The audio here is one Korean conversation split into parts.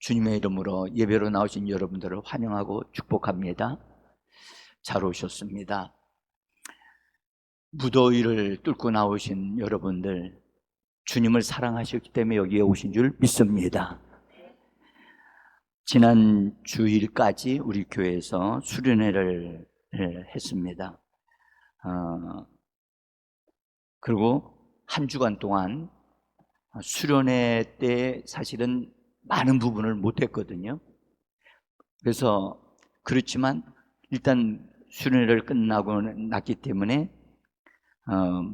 주님의 이름으로 예배로 나오신 여러분들을 환영하고 축복합니다. 잘 오셨습니다. 무더위를 뚫고 나오신 여러분들, 주님을 사랑하셨기 때문에 여기에 오신 줄 믿습니다. 지난 주일까지 우리 교회에서 수련회를 했습니다. 그리고 한 주간 동안 수련회 때 사실은 많은 부분을 못했거든요. 그래서 그렇지만 일단 수련회를 끝나고 났기 때문에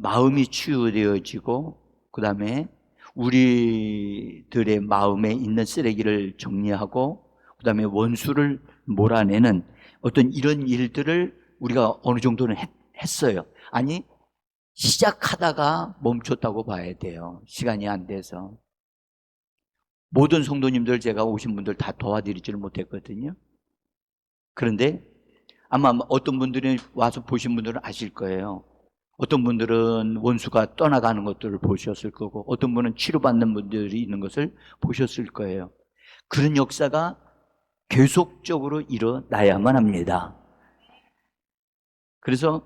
마음이 치유되어지고, 그 다음에 우리들의 마음에 있는 쓰레기를 정리하고, 그 다음에 원수를 몰아내는 어떤 이런 일들을 우리가 어느 정도는 했어요. 아니, 시작하다가 멈췄다고 봐야 돼요. 시간이 안 돼서. 모든 성도님들, 제가 오신 분들 다 도와드리지를 못했거든요. 그런데 아마 어떤 분들이 와서 보신 분들은 아실 거예요. 어떤 분들은 원수가 떠나가는 것들을 보셨을 거고, 어떤 분은 치료받는 분들이 있는 것을 보셨을 거예요. 그런 역사가 계속적으로 일어나야만 합니다. 그래서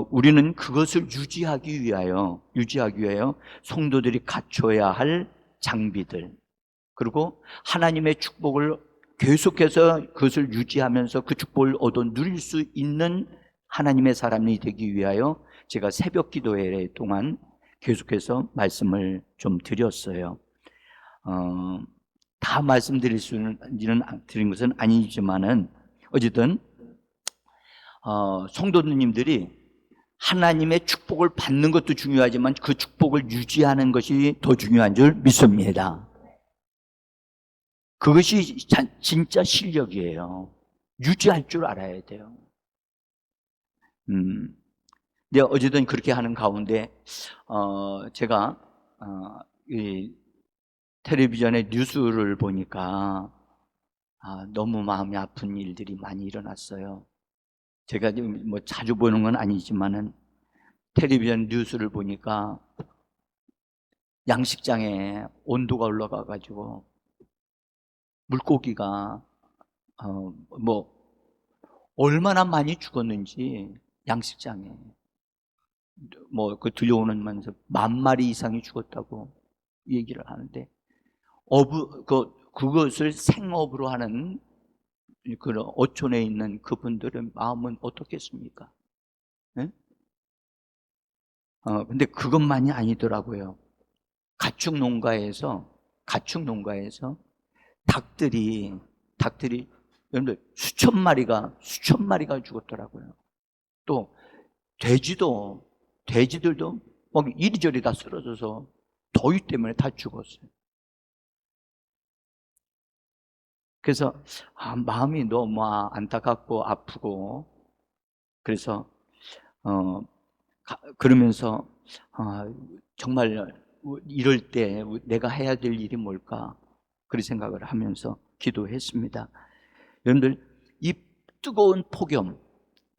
우리는 그것을 유지하기 위하여 성도들이 갖춰야 할 장비들, 그리고 하나님의 축복을 계속해서 그것을 유지하면서 그 축복을 얻어 누릴 수 있는 하나님의 사람이 되기 위하여 제가 새벽 기도회 동안 계속해서 말씀을 좀 드렸어요. 다 말씀드릴 수는 드린 것은 아니지만은 어쨌든 성도님들이 하나님의 축복을 받는 것도 중요하지만 그 축복을 유지하는 것이 더 중요한 줄 믿습니다. 그것이 진짜 실력이에요. 유지할 줄 알아야 돼요. 근데 어쨌든 그렇게 하는 가운데 제가 이 텔레비전의 뉴스를 보니까 너무 마음이 아픈 일들이 많이 일어났어요. 제가 뭐 자주 보는 건 아니지만은 텔레비전 뉴스를 보니까 양식장에 온도가 올라가 가지고 물고기가 뭐 얼마나 많이 죽었는지, 양식장에 뭐 그 들려오는 만 마리 이상이 죽었다고 얘기를 하는데, 그것을 생업으로 하는 그런 어촌에 있는 그분들의 마음은 어떻겠습니까? 네? 근데 그것만이 아니더라고요. 가축 농가에서 닭들이 여러분들 수천 마리가 죽었더라고요. 또 돼지들도 막 이리저리 다 쓰러져서 더위 때문에 다 죽었어요. 그래서 마음이 너무 안타깝고 아프고, 그래서 그러면서 정말 이럴 때 내가 해야 될 일이 뭘까, 그런 생각을 하면서 기도했습니다. 여러분들, 이 뜨거운 폭염,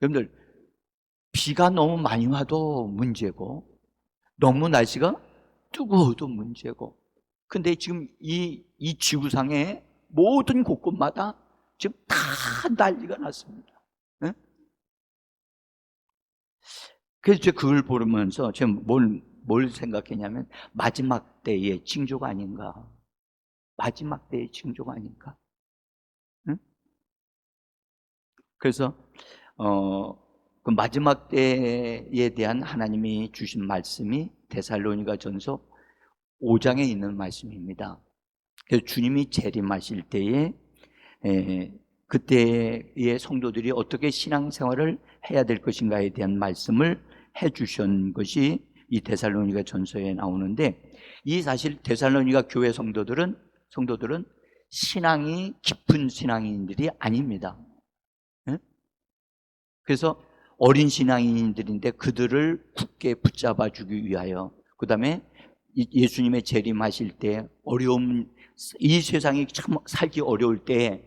여러분들 비가 너무 많이 와도 문제고, 너무 날씨가 뜨거워도 문제고, 근데 지금 이 지구상의 모든 곳곳마다 지금 다 난리가 났습니다. 네? 그래서 제가 그걸 보면서 제가 뭘 생각했냐면, 마지막 때의 징조가 아닌가. 마지막 때의 징조가 아닌가. 네? 그래서 그 마지막 때에 대한 하나님이 주신 말씀이 데살로니가 전서 5장에 있는 말씀입니다. 그래서 주님이 재림하실 때에 그때의 성도들이 어떻게 신앙생활을 해야 될 것인가에 대한 말씀을 해주신 것이 이 데살로니가 전서에 나오는데, 이 사실 데살로니가 교회 성도들은 신앙이 깊은 신앙인들이 아닙니다. 그래서 어린 신앙인들인데 그들을 굳게 붙잡아 주기 위하여, 그 다음에 예수님의 재림하실 때 이 세상이 참 살기 어려울 때에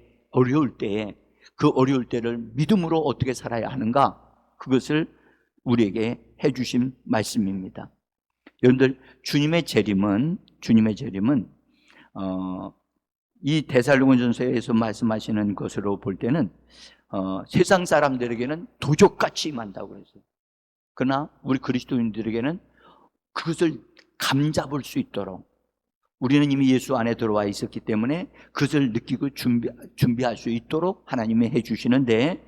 그 어려울 때를 믿음으로 어떻게 살아야 하는가, 그것을 우리에게 해주신 말씀입니다. 여러분들, 주님의 재림은 이 데살로니가전서에서 말씀하시는 것으로 볼 때는 세상 사람들에게는 도적같이 임한다고 그랬어요. 그러나 우리 그리스도인들에게는 그것을 감잡을 수 있도록, 우리는 이미 예수 안에 들어와 있었기 때문에 그것을 느끼고 준비할 수 있도록 하나님이 해주시는데,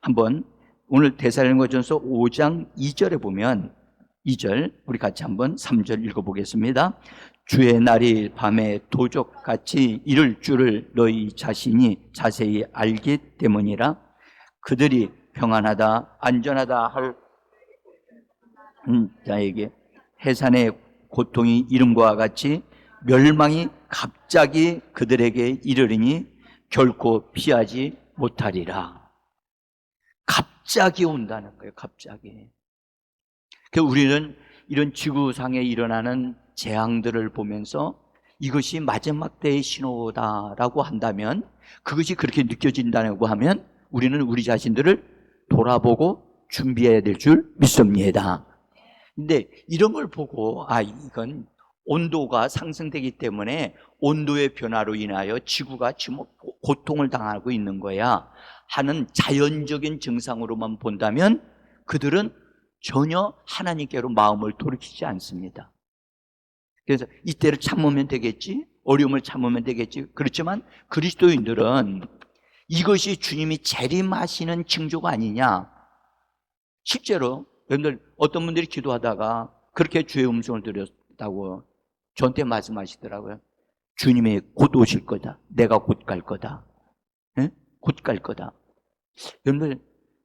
한번 오늘 데살로니가전서 5장 2절에 보면, 2절 우리 같이 한번 3절 읽어보겠습니다. 주의 날이 밤에 도적같이 이를 줄을 너희 자신이 자세히 알기 때문이라. 그들이 평안하다 안전하다 할 자에게 해산의 고통이 이름과 같이 멸망이 갑자기 그들에게 이르리니 결코 피하지 못하리라. 갑자기 온다는 거예요. 갑자기. 그래서 우리는 이런 지구상에 일어나는 재앙들을 보면서 이것이 마지막 때의 신호다라고 한다면, 그것이 그렇게 느껴진다고 하면 우리는 우리 자신들을 돌아보고 준비해야 될 줄 믿습니다. 근데 이런 걸 보고 이건 온도가 상승되기 때문에 온도의 변화로 인하여 지구가 지금 고통을 당하고 있는 거야 하는 자연적인 증상으로만 본다면 그들은 전혀 하나님께로 마음을 돌이키지 않습니다. 그래서 이때를 참으면 되겠지, 어려움을 참으면 되겠지. 그렇지만 그리스도인들은 이것이 주님이 재림하시는 징조가 아니냐. 실제로 여러분들 어떤 분들이 기도하다가 그렇게 주의 음성을 들었다고 저한테 말씀하시더라고요. 주님이 곧 오실 거다. 내가 곧 갈 거다. 네? 곧 갈 거다. 여러분들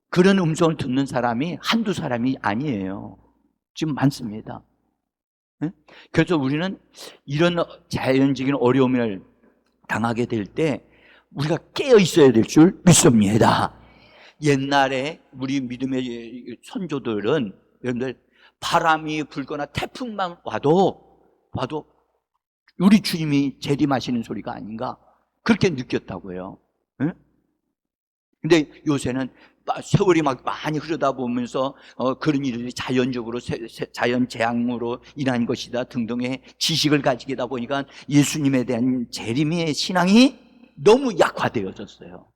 그런 음성을 듣는 사람이 한두 사람이 아니에요. 지금 많습니다. 네? 그래서 우리는 이런 자연적인 어려움을 당하게 될 때 우리가 깨어 있어야 될 줄 믿습니다. 옛날에 우리 믿음의 선조들은 여러분들 바람이 불거나 태풍만 와도 우리 주님이 재림하시는 소리가 아닌가 그렇게 느꼈다고요. 응? 근데 요새는 세월이 막 많이 흐르다 보면서 그런 일들이 자연적으로 자연 재앙으로 인한 것이다 등등의 지식을 가지게다 보니까 예수님에 대한 재림의 신앙이 너무 약화되어졌어요.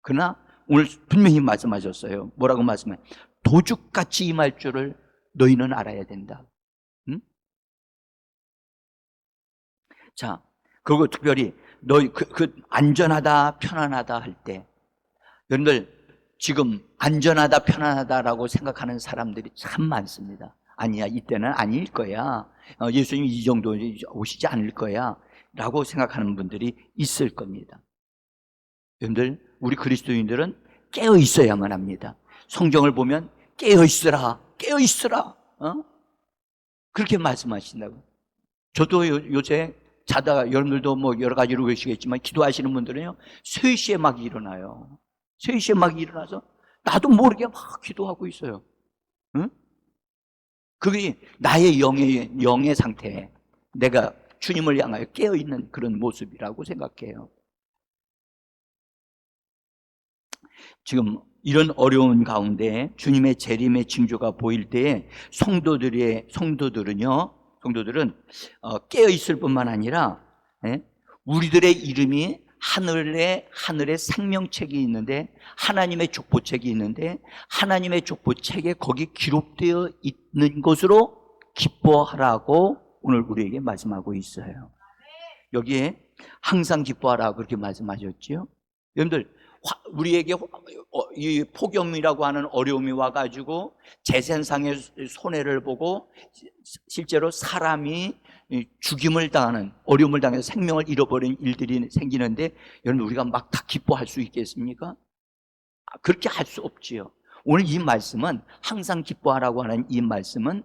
그러나 오늘 분명히 말씀하셨어요. 뭐라고 말씀해? 도둑같이 임할 줄을 너희는 알아야 된다. 응? 자, 그리고 특별히 너희 안전하다 편안하다 할 때, 여러분들 지금 안전하다 편안하다라고 생각하는 사람들이 참 많습니다. 아니야, 이때는 아닐 거야. 예수님 이 정도 오시지 않을 거야 라고 생각하는 분들이 있을 겁니다. 여러분들 우리 그리스도인들은 깨어 있어야만 합니다. 성경을 보면 깨어 있으라, 깨어 있으라, 그렇게 말씀하신다고. 저도 요새 자다가, 여러분들도 뭐 여러 가지로 계시겠지만 기도하시는 분들은요 3시에 막 일어나요. 3시에 막 일어나서 나도 모르게 막 기도하고 있어요. 응? 그게 나의 영의 상태, 내가 주님을 향하여 깨어있는 그런 모습이라고 생각해요. 지금 이런 어려운 가운데 주님의 재림의 징조가 보일 때에 성도들은 깨어있을 뿐만 아니라 우리들의 이름이 하늘에 생명책이 있는데, 하나님의 족보책이 있는데, 하나님의 족보책에 거기 기록되어 있는 것으로 기뻐하라고 오늘 우리에게 말씀하고 있어요. 여기에 항상 기뻐하라고 그렇게 말씀하셨죠. 여러분들 우리에게 이 폭염이라고 하는 어려움이 와가지고 재생상의 손해를 보고 실제로 사람이 죽임을 당하는, 어려움을 당해서 생명을 잃어버린 일들이 생기는데 여러분 우리가 막 다 기뻐할 수 있겠습니까? 그렇게 할 수 없지요. 오늘 이 말씀은, 항상 기뻐하라고 하는 이 말씀은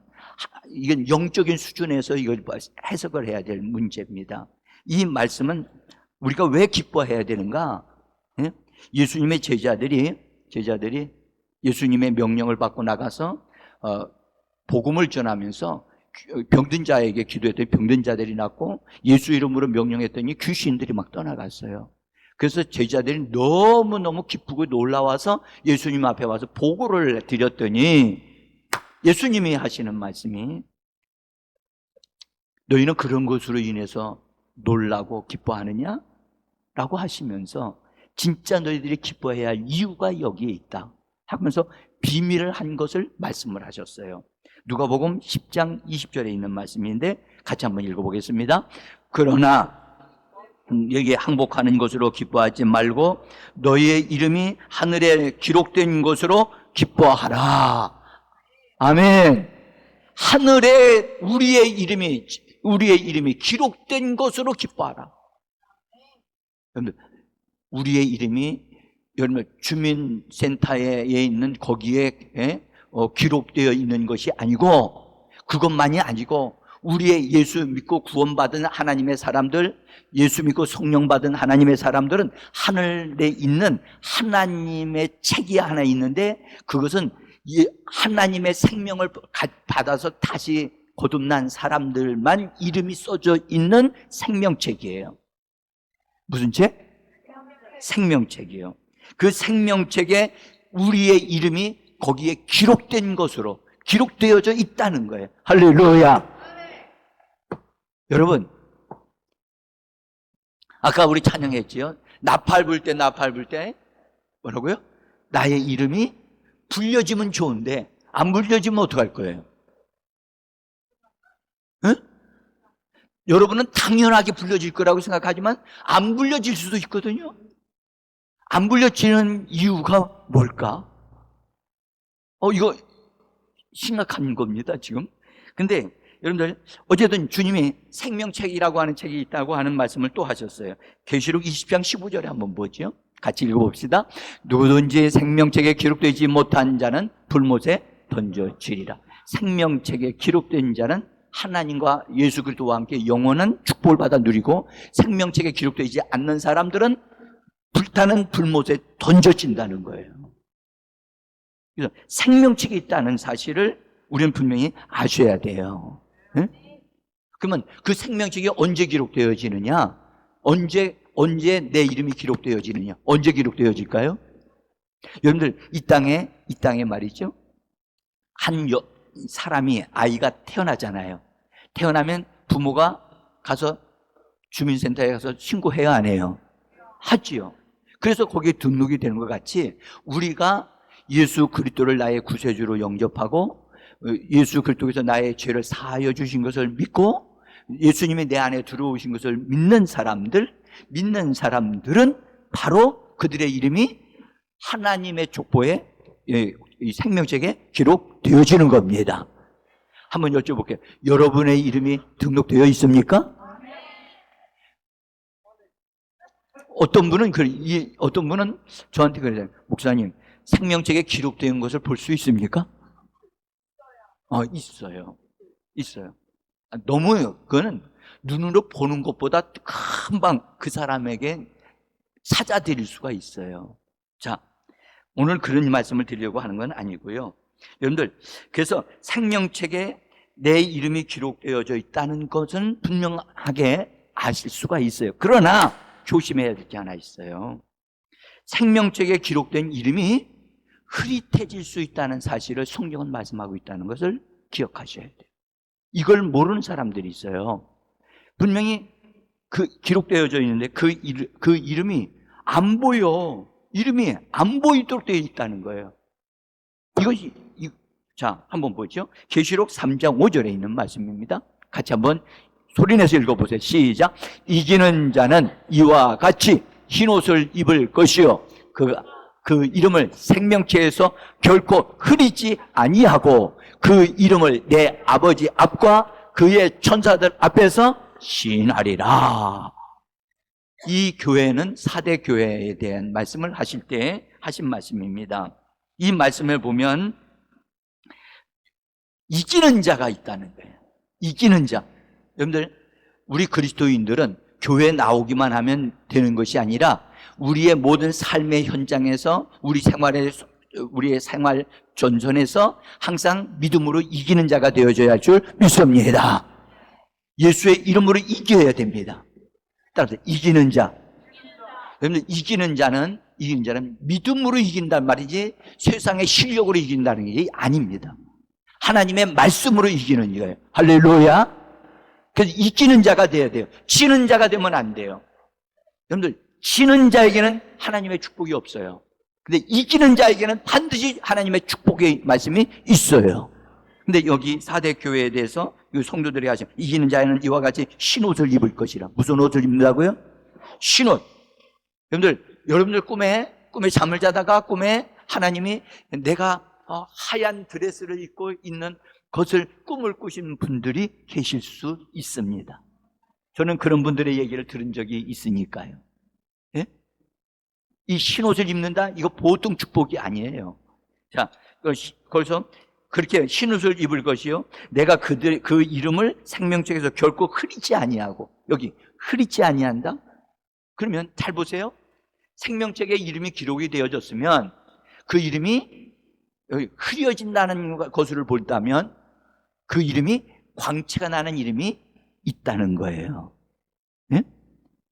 이건 영적인 수준에서 이걸 해석을 해야 될 문제입니다. 이 말씀은 우리가 왜 기뻐해야 되는가? 예수님의 제자들이 예수님의 명령을 받고 나가서 복음을 전하면서 병든 자에게 기도했더니 병든 자들이 낫고, 예수 이름으로 명령했더니 귀신들이 막 떠나갔어요. 그래서 제자들이 너무너무 기쁘고 놀라워서 예수님 앞에 와서 보고를 드렸더니 예수님이 하시는 말씀이, 너희는 그런 것으로 인해서 놀라고 기뻐하느냐? 라고 하시면서 진짜 너희들이 기뻐해야 할 이유가 여기에 있다 하면서 비밀을 한 것을 말씀을 하셨어요. 누가복음 10장 20절에 있는 말씀인데 같이 한번 읽어보겠습니다. 그러나 여기에 항복하는 것으로 기뻐하지 말고 너희의 이름이 하늘에 기록된 것으로 기뻐하라. 아멘. 하늘에 우리의 이름이 기록된 것으로 기뻐하라. 우리의 이름이 여러분 주민센터에 있는 거기에 기록되어 있는 것이 아니고, 그것만이 아니고 우리의 예수 믿고 구원받은 하나님의 사람들, 예수 믿고 성령 받은 하나님의 사람들은 하늘에 있는 하나님의 책이 하나 있는데, 그것은 하나님의 생명을 받아서 다시 거듭난 사람들만 이름이 써져 있는 생명책이에요. 무슨 책? 생명책이에요. 그 생명책에 우리의 이름이 거기에 기록된 것으로 기록되어져 있다는 거예요. 할렐루야. 여러분, 아까 우리 찬양했지요. 나팔 불 때 뭐라고요? 나의 이름이 불려지면 좋은데 안 불려지면 어떡할 거예요? 응? 여러분은 당연하게 불려질 거라고 생각하지만 안 불려질 수도 있거든요. 안 불려지는 이유가 뭘까? 이거 심각한 겁니다, 지금. 근데 여러분들, 어쨌든 주님이 생명책이라고 하는 책이 있다고 하는 말씀을 또 하셨어요. 계시록 20장 15절에 한번 보죠. 같이 읽어봅시다. 누구든지 생명책에 기록되지 못한 자는 불못에 던져지리라. 생명책에 기록된 자는 하나님과 예수 그리스도와 함께 영원한 축복을 받아 누리고, 생명책에 기록되지 않는 사람들은 불타는 불못에 던져진다는 거예요. 그래서 생명책이 있다는 사실을 우리는 분명히 아셔야 돼요. 응? 그러면 그 생명책이 언제 기록되어지느냐? 언제 내 이름이 기록되어지느냐? 언제 기록되어질까요? 여러분들, 이 땅에 말이죠. 사람이, 아이가 태어나잖아요. 태어나면 부모가 가서 주민센터에 가서 신고해야 안 해요? 하지요. 그래서 거기에 등록이 되는 것 같이, 우리가 예수 그리스도를 나의 구세주로 영접하고 예수 그리스도께서 나의 죄를 사하여 주신 것을 믿고 예수님이 내 안에 들어오신 것을 믿는 사람들은 바로 그들의 이름이 하나님의 족보에, 이 생명책에 기록되어지는 겁니다. 한번 여쭤볼게요. 여러분의 이름이 등록되어 있습니까? 어떤 분은 저한테 그러잖아요. 목사님, 생명책에 기록된 것을 볼 수 있습니까? 있어요. 그거는 눈으로 보는 것보다 금방 그 사람에게 찾아드릴 수가 있어요. 자, 오늘 그런 말씀을 드리려고 하는 건 아니고요. 여러분들, 그래서 생명책에 내 이름이 기록되어져 있다는 것은 분명하게 아실 수가 있어요. 그러나 조심해야 될 게 하나 있어요. 생명책에 기록된 이름이 흐릿해질 수 있다는 사실을 성경은 말씀하고 있다는 것을 기억하셔야 돼요. 이걸 모르는 사람들이 있어요. 분명히 기록되어져 있는데 그 이름이 안 보여. 이름이 안 보이도록 되어 있다는 거예요. 자, 한번 보죠. 계시록 3장 5절에 있는 말씀입니다. 같이 한번 소리내서 읽어보세요. 시작. 이기는 자는 이와 같이 흰옷을 입을 것이요, 그 이름을 생명책에서 결코 흐리지 아니하고 그 이름을 내 아버지 앞과 그의 천사들 앞에서 시인하리라. 이 교회는 4대 교회에 대한 말씀을 하실 때 하신 말씀입니다. 이 말씀을 보면 이기는 자가 있다는 거예요. 이기는 자. 여러분들, 우리 그리스도인들은 교회 나오기만 하면 되는 것이 아니라 우리의 모든 삶의 현장에서 우리의 생활 전선에서 항상 믿음으로 이기는 자가 되어져야 할 줄 믿습니다. 예수의 이름으로 이겨야 됩니다. 따라서 이기는 자. 여러분들, 이기는 자는 믿음으로 이긴단 말이지 세상의 실력으로 이긴다는 게 아닙니다. 하나님의 말씀으로 이기는 거예요. 할렐루야. 그래서 이기는 자가 돼야 돼요. 지는 자가 되면 안 돼요. 여러분들, 지는 자에게는 하나님의 축복이 없어요. 근데 이기는 자에게는 반드시 하나님의 축복의 말씀이 있어요. 근데 여기 4대 교회에 대해서 이 성도들이 하시면 이기는 자에는 이와 같이 흰옷을 입을 것이라. 무슨 옷을 입는다고요? 흰옷. 여러분들 꿈에 잠을 자다가 꿈에 하나님이 내가 하얀 드레스를 입고 있는 것을 꿈을 꾸신 분들이 계실 수 있습니다. 저는 그런 분들의 얘기를 들은 적이 있으니까요. 예? 이 흰옷을 입는다? 이거 보통 축복이 아니에요. 자, 거기서 그렇게 흰옷을 입을 것이요. 내가 그 이름을 생명책에서 결코 흐리지 아니하고, 여기 흐리지 아니한다? 그러면 잘 보세요. 생명책에 이름이 기록이 되어졌으면 그 이름이 여기 흐려진다는 것을 본다면 그 이름이 광채가 나는 이름이 있다는 거예요. 네?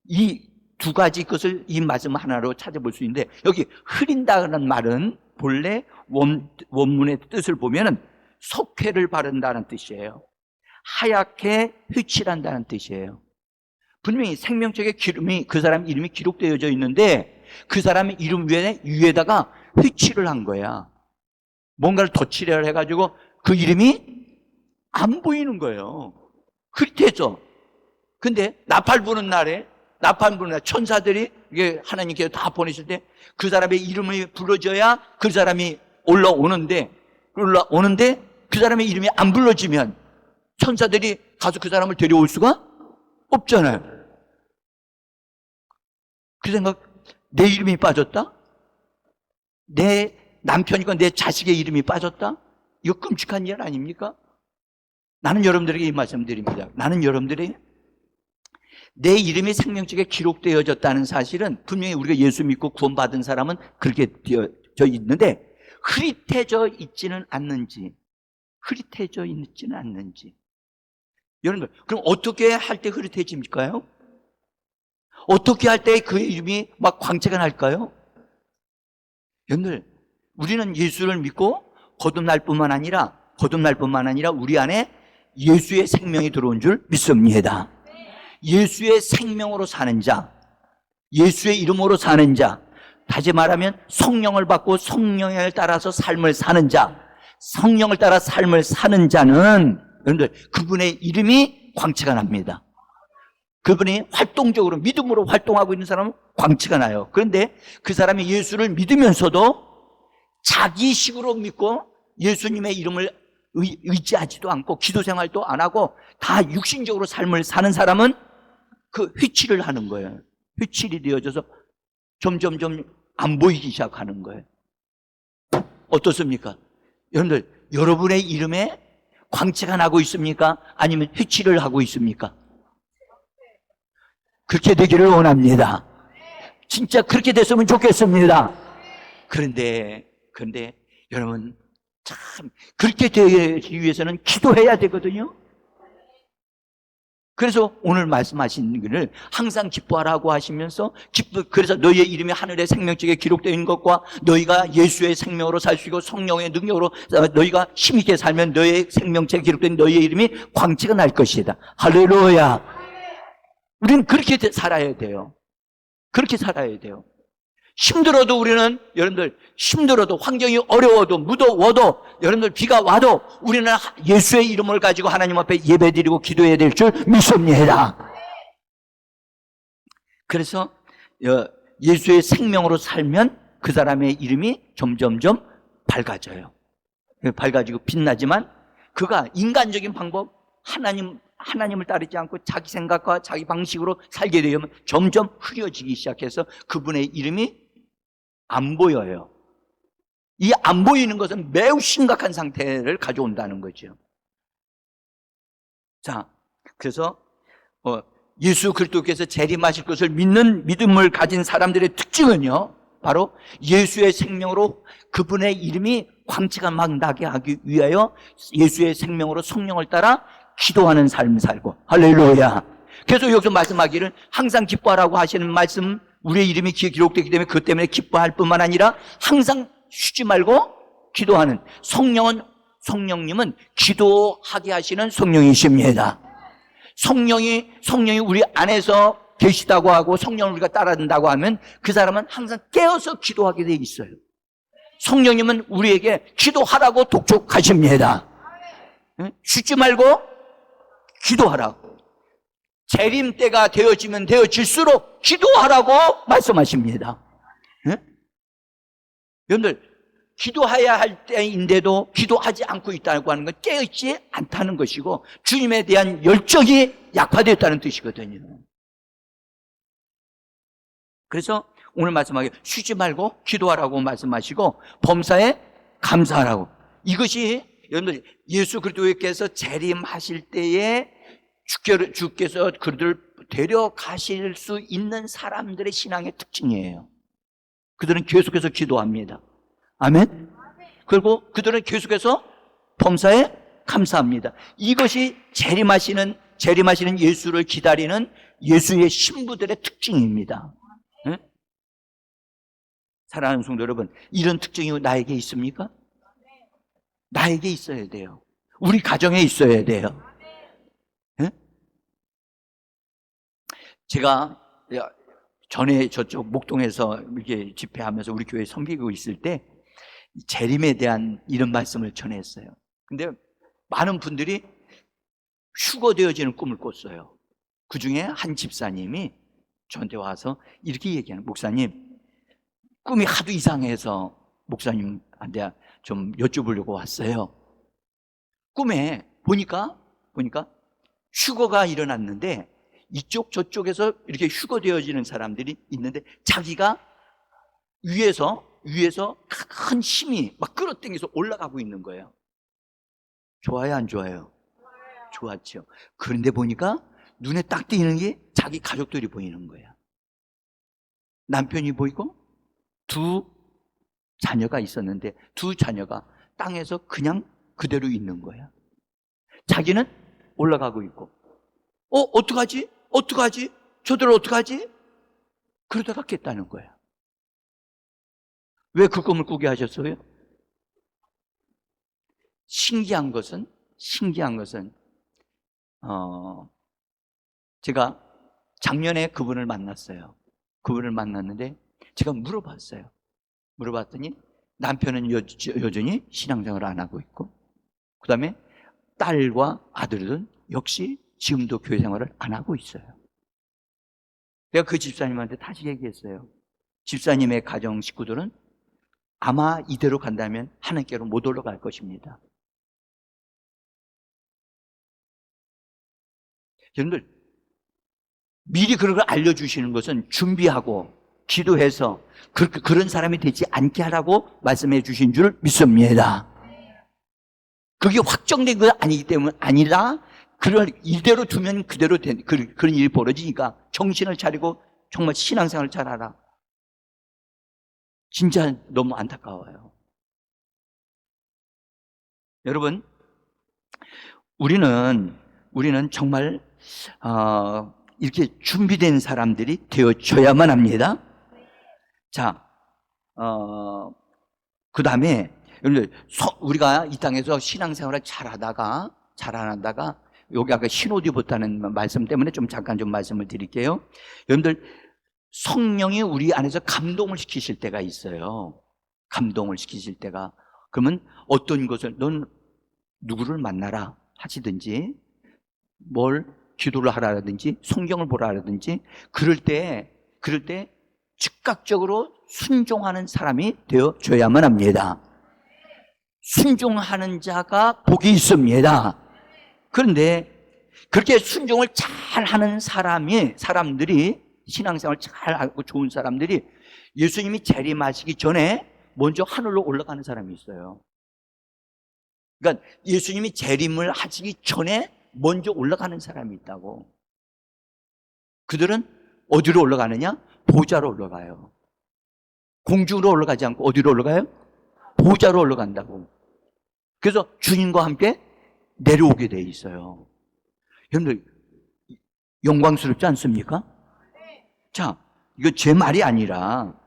이 두 가지 것을 이 말씀 하나로 찾아볼 수 있는데, 여기 흐린다는 말은 본래 원문의 뜻을 보면은 석회를 바른다는 뜻이에요. 하얗게 휘칠한다는 뜻이에요. 분명히 생명책에 그 사람 이름이 기록되어져 있는데 그 사람의 이름 위에다가 휘칠을 한 거야. 뭔가를 덧칠을 해가지고 그 이름이 안 보이는 거예요. 흐릿해져. 근데 나팔 부는 날에 천사들이 이게 하나님께서 다 보내실 때 그 사람의 이름을 불러줘야 그 사람이 올라오는데 그 사람의 이름이 안 불러지면 천사들이 가서 그 사람을 데려올 수가 없잖아요. 그 생각, 내 이름이 빠졌다? 내 남편이고 내 자식의 이름이 빠졌다? 이거 끔찍한 일 아닙니까? 나는 여러분들에게 이 말씀 드립니다. 나는 여러분들이 내 이름이 생명책에 기록되어졌다는 사실은 분명히 우리가 예수 믿고 구원받은 사람은 그렇게 되어져 있는데 흐릿해져 있지는 않는지 여러분들, 그럼 어떻게 할 때 흐릿해집니까요? 어떻게 할 때 그 이름이 막 광채가 날까요? 여러분들, 우리는 예수를 믿고 거듭날 뿐만 아니라 우리 안에 예수의 생명이 들어온 줄 믿습니다. 예수의 생명으로 사는 자, 예수의 이름으로 사는 자, 다시 말하면 성령을 받고 성령을 따라서 삶을 사는 자, 성령을 따라 삶을 사는 자는 여러분들 그분의 이름이 광채가 납니다. 그분이 활동적으로 믿음으로 활동하고 있는 사람은 광채가 나요. 그런데 그 사람이 예수를 믿으면서도 자기식으로 믿고 예수님의 이름을 의지하지도 않고 기도 생활도 안 하고 다 육신적으로 삶을 사는 사람은 그 휘칠을 하는 거예요. 휘칠이 되어져서 점점 안 보이기 시작하는 거예요. 어떻습니까? 여러분들, 여러분의 이름에 광채가 나고 있습니까? 아니면 휘칠을 하고 있습니까? 그렇게 되기를 원합니다. 진짜 그렇게 됐으면 좋겠습니다. 그런데 여러분, 참 그렇게 되기 위해서는 기도해야 되거든요. 그래서 오늘 말씀하신 것을 항상 기뻐하라고 하시면서 그래서 너희의 이름이 하늘의 생명책에 기록되어 있는 것과 너희가 예수의 생명으로 살 수 있고 성령의 능력으로 너희가 힘있게 살면 너희의 생명책에 기록된 너희의 이름이 광채가 날 것이다. 할렐루야. 우리는 그렇게 살아야 돼요. 그렇게 살아야 돼요. 힘들어도 우리는, 여러분들, 힘들어도 환경이 어려워도 무더워도 여러분들 비가 와도 우리는 예수의 이름을 가지고 하나님 앞에 예배드리고 기도해야 될 줄 믿습니다. 그래서 예수의 생명으로 살면 그 사람의 이름이 점점점 밝아져요. 밝아지고 빛나지만 그가 인간적인 방법, 하나님을 따르지 않고 자기 생각과 자기 방식으로 살게 되면 점점 흐려지기 시작해서 그분의 이름이 안 보여요. 이 안 보이는 것은 매우 심각한 상태를 가져온다는 거죠. 자, 그래서 예수 그리스도께서 재림하실 것을 믿는 믿음을 가진 사람들의 특징은요, 바로 예수의 생명으로 그분의 이름이 광채가 막 나게 하기 위하여 예수의 생명으로 성령을 따라 기도하는 삶을 살고, 할렐루야. 그래서 여기서 말씀하기를 항상 기뻐하라고 하시는 말씀, 우리의 이름이 기록되기 때문에 그 때문에 기뻐할 뿐만 아니라 항상 쉬지 말고 기도하는 성령님은 기도하게 하시는 성령이십니다. 성령이 우리 안에서 계시다고 하고 성령을 우리가 따라든다고 하면 그 사람은 항상 깨어서 기도하게 돼 있어요. 성령님은 우리에게 기도하라고 독촉하십니다. 쉬지 말고 기도하라고. 재림 때가 되어지면 되어질수록 기도하라고 말씀하십니다. 여러분들, 기도해야 할 때인데도 기도하지 않고 있다고 하는 건 깨어있지 않다는 것이고 주님에 대한 열정이 약화되었다는 뜻이거든요. 그래서 오늘 말씀하기에 쉬지 말고 기도하라고 말씀하시고 범사에 감사하라고. 이것이 여러분들 예수 그리스도께서 재림하실 때에 주께서 그들을 데려가실 수 있는 사람들의 신앙의 특징이에요. 그들은 계속해서 기도합니다. 아멘? 그리고 그들은 계속해서 범사에 감사합니다. 이것이 재림하시는 예수를 기다리는 예수의 신부들의 특징입니다. 네? 사랑하는 성도 여러분, 이런 특징이 나에게 있습니까? 나에게 있어야 돼요. 우리 가정에 있어야 돼요. 네? 제가 전에 저쪽 목동에서 이렇게 집회하면서 우리 교회 섬기고 있을 때 재림에 대한 이런 말씀을 전했어요. 근데 많은 분들이 휴거되어지는 꿈을 꿨어요. 그 중에 한 집사님이 저한테 와서 이렇게 얘기하는, 목사님, 꿈이 하도 이상해서 목사님한테 좀 여쭤보려고 왔어요. 꿈에 보니까 휴거가 일어났는데 이쪽 저쪽에서 이렇게 휴거되어지는 사람들이 있는데 자기가 위에서 큰 힘이 막 끌어당겨서 올라가고 있는 거예요. 좋아요, 안 좋아요? 좋았죠. 그런데 보니까 눈에 딱 띄는 게 자기 가족들이 보이는 거야. 남편이 보이고 두 자녀가 있었는데 두 자녀가 땅에서 그냥 그대로 있는 거야. 자기는 올라가고 있고, 어떡하지? 저들 어떡하지? 그러다가 깼다는 거야. 왜 그 꿈을 꾸게 하셨어요? 신기한 것은 제가 작년에 그분을 만났어요. 그분을 만났는데 제가 물어봤더니 남편은 여전히 신앙생활을 안 하고 있고, 그 다음에 딸과 아들은 역시 지금도 교회 생활을 안 하고 있어요. 내가 그 집사님한테 다시 얘기했어요. 집사님의 가정 식구들은 아마 이대로 간다면 하나님께로 못 올라갈 것입니다. 여러분들, 미리 그런 걸 알려주시는 것은 준비하고 기도해서 그런 사람이 되지 않게 하라고 말씀해 주신 줄 믿습니다. 그게 확정된 건 아니기 때문에 아니라 그걸 이대로 두면 그대로 그런 일이 벌어지니까 정신을 차리고 정말 신앙생활을 잘하라. 진짜 너무 안타까워요. 여러분, 우리는 정말 이렇게 준비된 사람들이 되어줘야만 합니다. 자, 그 다음에 우리가 이 땅에서 신앙생활을 잘 안 하다가 여기 아까 신호디 못하는 말씀 때문에 잠깐 말씀을 드릴게요. 여러분들, 성령이 우리 안에서 감동을 시키실 때가 있어요. 감동을 시키실 때가. 그러면 어떤 것을, 넌 누구를 만나라 하시든지, 뭘 기도를 하라든지, 성경을 보라든지, 그럴 때 즉각적으로 순종하는 사람이 되어줘야만 합니다. 순종하는 자가 복이 있습니다. 그런데 그렇게 순종을 잘하는 사람들이, 신앙생활 잘하고 좋은 사람들이 예수님이 재림하시기 전에 먼저 하늘로 올라가는 사람이 있어요. 그러니까 예수님이 재림을 하시기 전에 먼저 올라가는 사람이 있다고. 그들은 어디로 올라가느냐? 보좌로 올라가요. 공중으로 올라가지 않고 어디로 올라가요? 보좌로 올라간다고. 그래서 주님과 함께 내려오게 돼 있어요. 여러분들, 영광스럽지 않습니까? 자, 이거 제 말이 아니라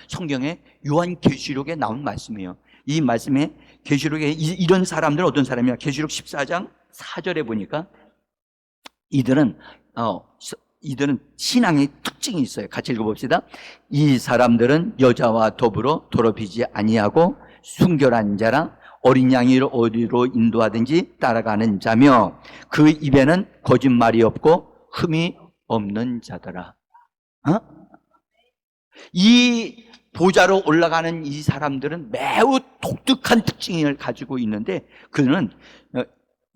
성경의 요한계시록에 나온 말씀이에요. 이 말씀에 계시록에 이런 사람들은 어떤 사람이야? 계시록 14장 4절에 보니까 이들은 이들은 신앙의 특징이 있어요. 같이 읽어봅시다. 이 사람들은 여자와 더불어 더럽히지 아니하고 순결한 자라 어린 양이를 어디로 인도하든지 따라가는 자며 그 입에는 거짓말이 없고 흠이 없는 자더라. 이 보좌로 올라가는 이 사람들은 매우 독특한 특징을 가지고 있는데 그는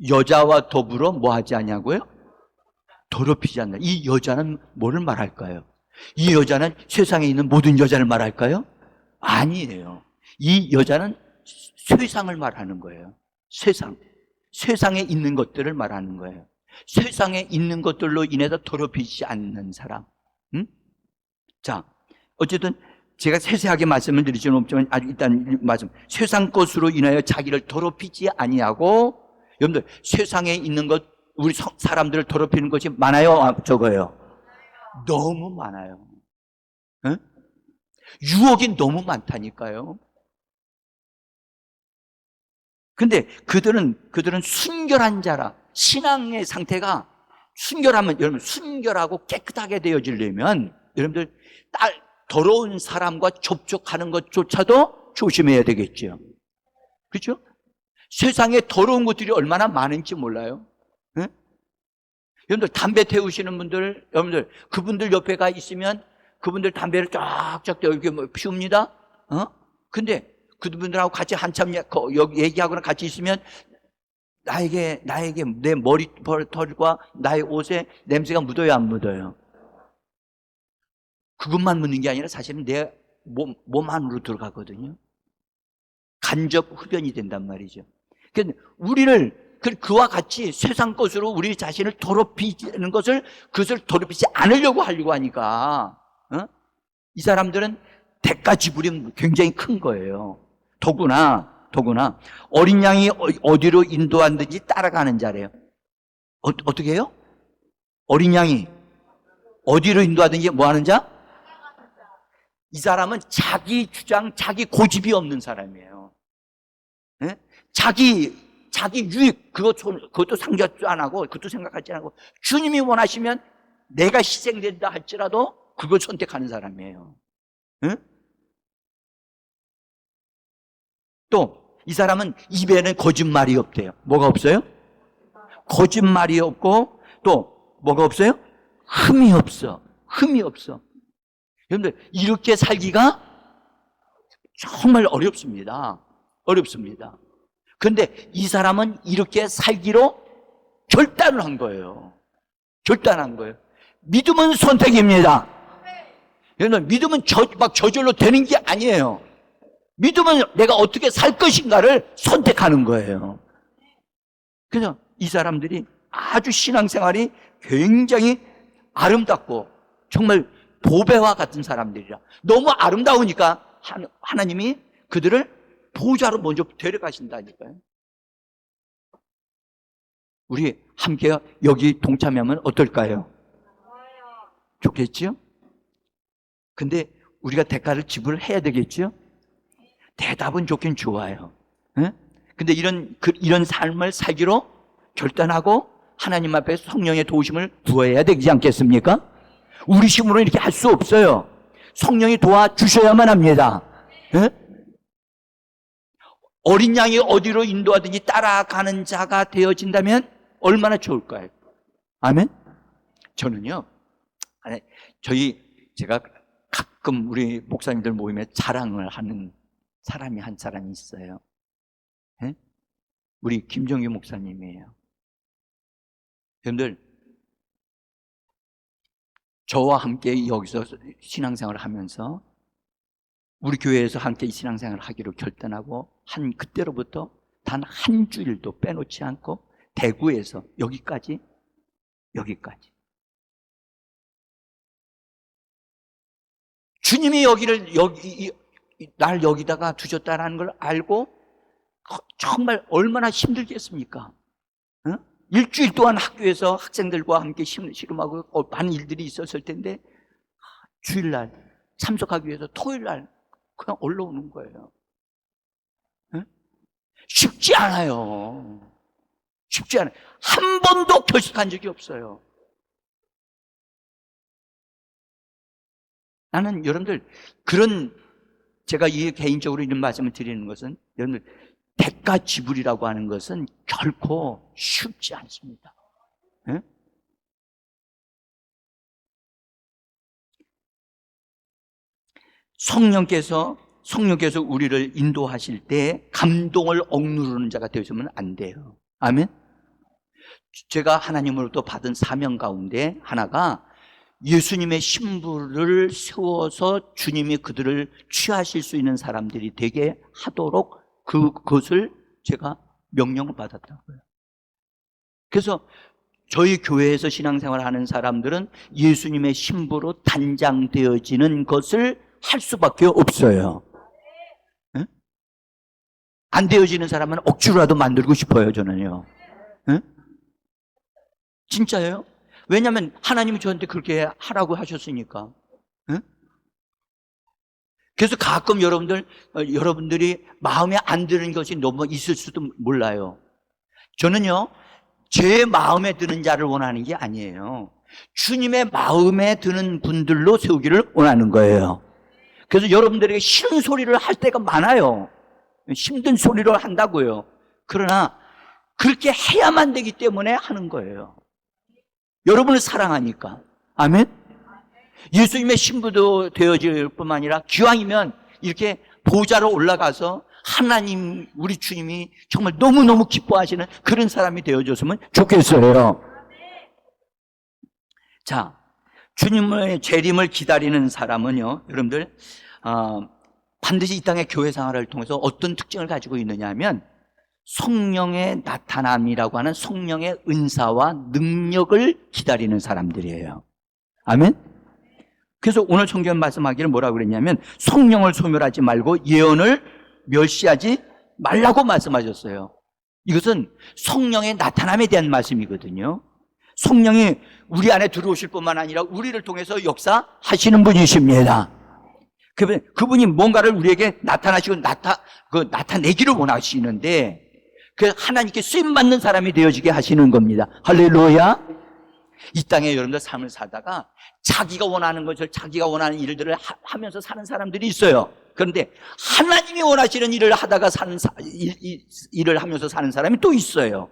여자와 더불어 뭐 하지 않냐고요? 더럽히지 않는다. 이 여자는 뭐를 말할까요? 이 여자는 세상에 있는 모든 여자를 말할까요? 아니에요. 이 여자는 세상을 말하는 거예요. 세상에 있는 것들을 말하는 거예요. 세상에 있는 것들로 인해서 더럽히지 않는 사람. 자, 어쨌든 제가 세세하게 말씀을 드리지는 없지만 아주 일단 말씀. 세상 것으로 인하여 자기를 더럽히지 아니하고, 여러분들 세상에 있는 것, 우리 사람들을 더럽히는 것이 많아요, 적어요? 너무 많아요. 응? 유혹이 너무 많다니까요. 근데 그들은 순결한 자라. 신앙의 상태가 순결하면, 여러분, 순결하고 깨끗하게 되어지려면 여러분들 더러운 사람과 접촉하는 것조차도 조심해야 되겠죠. 그렇죠? 세상에 더러운 것들이 얼마나 많은지 몰라요. 네? 여러분들 담배 태우시는 분들, 여러분들 그분들 옆에 가 있으면 그분들 담배를 쫙쫙 이렇게 피웁니다. 근데 그분들하고 같이 한참 얘기하거나 같이 있으면 나에게 내 머리털과 나의 옷에 냄새가 묻어요, 안 묻어요? 그것만 묻는 게 아니라 사실은 내 몸 안으로 들어가거든요. 간접 흡연이 된단 말이죠. 그러니까 우리를 그와 같이 세상 것으로 우리 자신을 더럽히는 그것을 더럽히지 않으려고 하려고 하니까 이 사람들은 대가 지불이 굉장히 큰 거예요. 더구나 어린 양이 어디로 인도하든지 따라가는 자래요. 어떻게 해요? 어린 양이 어디로 인도하든지 뭐 하는 자? 이 사람은 자기 주장, 자기 고집이 없는 사람이에요. 네? 자기 유익, 그것도 상관도 안 하고, 그것도 생각하지 않고, 주님이 원하시면 내가 희생된다 할지라도 그걸 선택하는 사람이에요. 네? 또 이 사람은 입에는 거짓말이 없대요. 뭐가 없어요? 거짓말이 없고 또 뭐가 없어요? 흠이 없어. 여러분들 이렇게 살기가 정말 어렵습니다. 그런데 이 사람은 이렇게 살기로 결단을 한 거예요. 믿음은 선택입니다. 여러분, 믿음은 막 저절로 되는 게 아니에요. 믿음은 내가 어떻게 살 것인가를 선택하는 거예요. 그래서 이 사람들이 아주 신앙생활이 굉장히 아름답고 정말 보배와 같은 사람들이라. 너무 아름다우니까 하나님이 그들을 보좌로 먼저 데려가신다니까요. 우리 함께 여기 동참하면 어떨까요? 좋겠죠? 근데 우리가 대가를 지불해야 되겠죠? 대답은 좋긴 좋아요. 근데 이런 삶을 살기로 결단하고 하나님 앞에 성령의 도우심을 구해야 되지 않겠습니까? 우리 힘으로 이렇게 할 수 없어요. 성령이 도와주셔야만 합니다. 어린 양이 어디로 인도하든지 따라가는 자가 되어진다면 얼마나 좋을까요? 아멘? 저는요, 제가 가끔 우리 목사님들 모임에 자랑을 하는 사람이 한 사람이 있어요. 우리 김정규 목사님이에요. 여러분들, 저와 함께 여기서 신앙생활을 하면서 우리 교회에서 함께 신앙생활을 하기로 결단하고 한 그때로부터 단 한 주일도 빼놓지 않고 대구에서 여기까지 주님이 날 여기다가 두셨다는 걸 알고 정말 얼마나 힘들겠습니까? 일주일 동안 학교에서 학생들과 함께 씨름하고 많은 일들이 있었을 텐데 주일날 참석하기 위해서 토요일날 그냥 올라오는 거예요. 쉽지 않아요. 한 번도 결식한 적이 없어요. 나는 여러분들 그런 제가 이 개인적으로 이런 말씀을 드리는 것은 여러분들 대가 지불이라고 하는 것은 결코 쉽지 않습니다. 네? 성령께서 우리를 인도하실 때 감동을 억누르는 자가 되어서는 안 돼요. 아멘? 제가 하나님으로부터 받은 사명 가운데 하나가 예수님의 신부를 세워서 주님이 그들을 취하실 수 있는 사람들이 되게 하도록 그것을 제가 명령을 받았다고요. 그래서 저희 교회에서 신앙생활을 하는 사람들은 예수님의 신부로 단장되어지는 것을 할 수밖에 없어요. 네? 안 되어지는 사람은 억지로라도 만들고 싶어요, 저는요. 네? 진짜예요? 왜냐하면 하나님이 저한테 그렇게 하라고 하셨으니까. 네? 그래서 가끔 여러분들이 마음에 안 드는 것이 너무 있을 수도 몰라요. 저는요, 제 마음에 드는 자를 원하는 게 아니에요. 주님의 마음에 드는 분들로 세우기를 원하는 거예요. 그래서 여러분들에게 싫은 소리를 할 때가 많아요. 힘든 소리를 한다고요. 그러나 그렇게 해야만 되기 때문에 하는 거예요. 여러분을 사랑하니까. 아멘? 예수님의 신부도 되어질 뿐만 아니라 기왕이면 이렇게 보좌로 올라가서 하나님, 우리 주님이 정말 너무너무 기뻐하시는 그런 사람이 되어줬으면 좋겠어요. 자, 주님의 재림을 기다리는 사람은요, 여러분들, 반드시 이 땅의 교회 생활을 통해서 어떤 특징을 가지고 있느냐 하면 성령의 나타남이라고 하는 성령의 은사와 능력을 기다리는 사람들이에요. 아멘? 그래서 오늘 성경 말씀하기를 뭐라고 그랬냐면 성령을 소멸하지 말고 예언을 멸시하지 말라고 말씀하셨어요. 이것은 성령의 나타남에 대한 말씀이거든요. 성령이 우리 안에 들어오실 뿐만 아니라 우리를 통해서 역사하시는 분이십니다. 그분이 뭔가를 우리에게 나타나시고 나타내기를 원하시는데 그 하나님께 쓰임받는 사람이 되어지게 하시는 겁니다. 할렐루야. 이 땅에 여러분들 삶을 살다가 자기가 원하는 것을 자기가 원하는 일들을 하면서 사는 사람들이 있어요. 그런데 하나님이 원하시는 일을 하다가 일을 하면서 사는 사람이 또 있어요.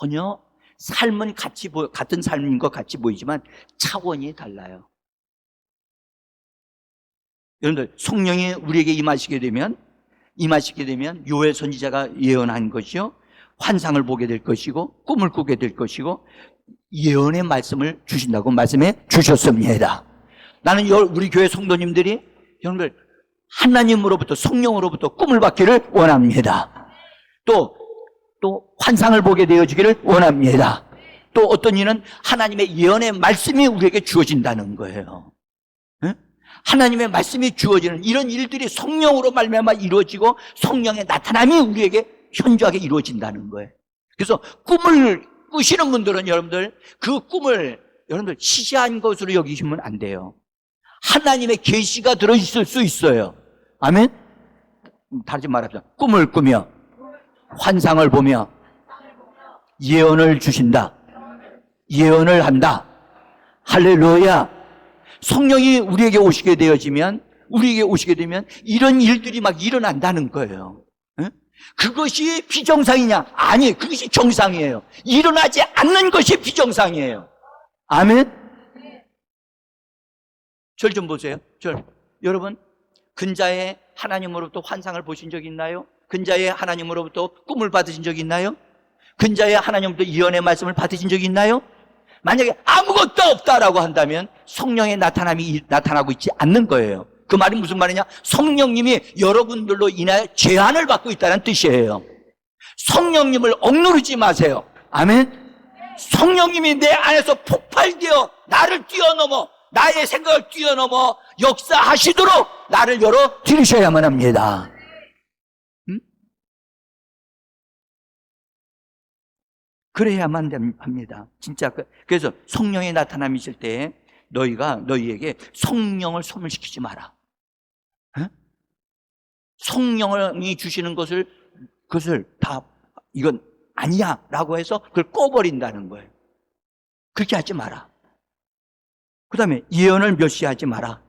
전혀 삶은 같은 삶인 것 같이 보이지만 차원이 달라요. 여러분들 성령이 우리에게 임하시게 되면 요엘 선지자가 예언한 것이요, 환상을 보게 될 것이고 꿈을 꾸게 될 것이고 예언의 말씀을 주신다고 말씀해 주셨습니다. 나는 우리 교회 성도님들이 여러분들 하나님으로부터 성령으로부터 꿈을 받기를 원합니다. 또 환상을 보게 되어지기를 원합니다. 또 어떤 이는 하나님의 예언의 말씀이 우리에게 주어진다는 거예요. 하나님의 말씀이 주어지는 이런 일들이 성령으로 말미암아 이루어지고 성령의 나타남이 우리에게 현저하게 이루어진다는 거예요. 그래서 꿈을 꾸시는 분들은 여러분들 그 꿈을 여러분들 시시한 것으로 여기시면 안 돼요. 하나님의 계시가 들어있을 수 있어요. 아멘? 다르지 말합시다. 꿈을 꾸며 환상을 보며 예언을 주신다. 예언을 한다. 할렐루야. 성령이 우리에게 오시게 되면 이런 일들이 막 일어난다는 거예요. 그것이 비정상이냐? 아니, 그것이 정상이에요. 일어나지 않는 것이 비정상이에요. 아멘? 절 좀 보세요. 여러분, 근자에 하나님으로부터 환상을 보신 적 있나요? 근자에 하나님으로부터 꿈을 받으신 적 있나요? 근자에 하나님으로부터 예언의 말씀을 받으신 적 있나요? 만약에 아무것도 없다라고 한다면 성령의 나타남이 나타나고 있지 않는 거예요. 그 말이 무슨 말이냐? 성령님이 여러분들로 인하여 제한을 받고 있다는 뜻이에요. 성령님을 억누르지 마세요. 아멘? 성령님이 내 안에서 폭발되어 나를 뛰어넘어, 나의 생각을 뛰어넘어 역사하시도록 나를 열어 드리셔야만 합니다. 그래야만 합니다. 진짜. 그래서 성령의 나타남이실 때 너희에게 성령을 소멸시키지 마라. 성령이 주시는 그것을 다 이건 아니야 라고 해서 그걸 꺼버린다는 거예요. 그렇게 하지 마라. 그 다음에 예언을 멸시하지 마라.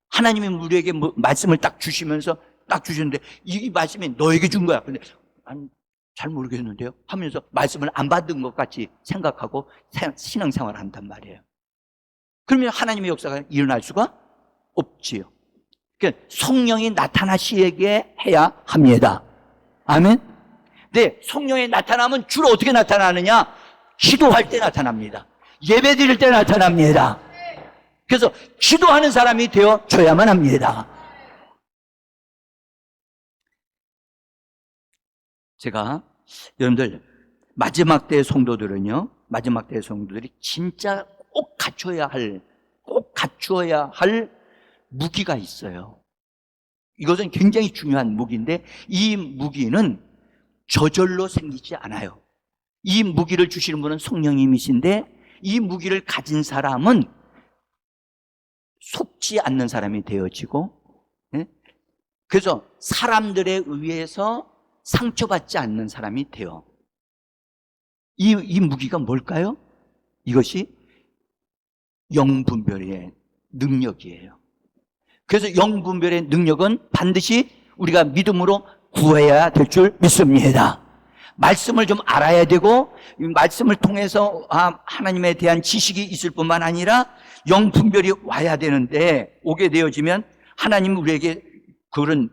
하나님이 우리에게 말씀을 딱 주시면서 딱 주시는데 이 말씀이 너에게 준 거야. 근데 난 잘 모르겠는데요 하면서 말씀을 안 받은 것 같이 생각하고 신앙생활을 한단 말이에요. 그러면 하나님의 역사가 일어날 수가 없지요. 그러니까 성령이 나타나시게 해야 합니다. 아멘. 근데 성령이 나타나면 주로 어떻게 나타나느냐? 기도할 때 나타납니다. 예배 드릴 때 나타납니다. 그래서 기도하는 사람이 되어줘야만 합니다. 제가 여러분들 마지막 때의 성도들은요, 마지막 때의 성도들이 진짜 꼭 갖추어야 할 무기가 있어요. 이것은 굉장히 중요한 무기인데 이 무기는 저절로 생기지 않아요. 이 무기를 주시는 분은 성령님이신데 이 무기를 가진 사람은 속지 않는 사람이 되어지고, 그래서 사람들에 의해서 상처받지 않는 사람이 돼요. 이 무기가 뭘까요? 이것이 영분별의 능력이에요. 그래서 영분별의 능력은 반드시 우리가 믿음으로 구해야 될 줄 믿습니다. 말씀을 좀 알아야 되고 이 말씀을 통해서 하나님에 대한 지식이 있을 뿐만 아니라 영분별이 와야 되는데 오게 되어지면 하나님은 우리에게 그런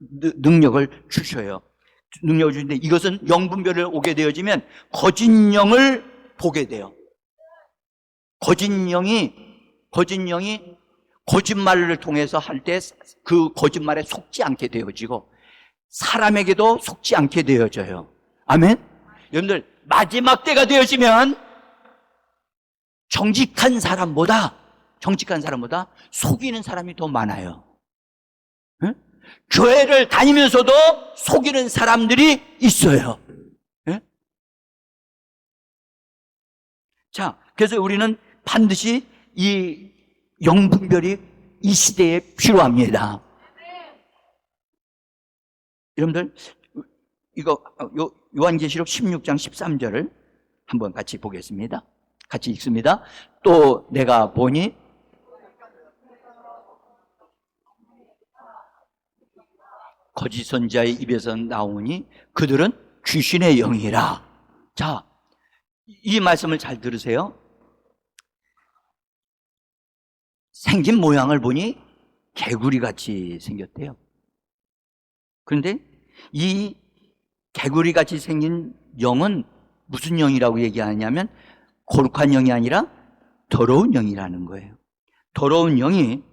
능력을 주셔요. 능력을 주는데 이것은 영분별을 오게 되어지면 거짓 영을 보게 돼요. 거짓 영이 거짓말을 통해서 할 때 그 거짓말에 속지 않게 되어지고 사람에게도 속지 않게 되어져요. 아멘? 여러분들 마지막 때가 되어지면 정직한 사람보다 속이는 사람이 더 많아요. 응? 교회를 다니면서도 속이는 사람들이 있어요. 응? 자, 그래서 우리는 반드시 이 영분별이 이 시대에 필요합니다. 여러분들 이거 요한계시록 16장 13절을 한번 같이 보겠습니다. 같이 읽습니다. 또 내가 보니 거짓 선지자의 입에서 나오니 그들은 귀신의 영이라. 자, 이 말씀을 잘 들으세요. 생긴 모양을 보니 개구리같이 생겼대요. 그런데 이 개구리같이 생긴 영은 무슨 영이라고 얘기하냐면 거룩한 영이 아니라 더러운 영이라는 거예요. 더러운 영이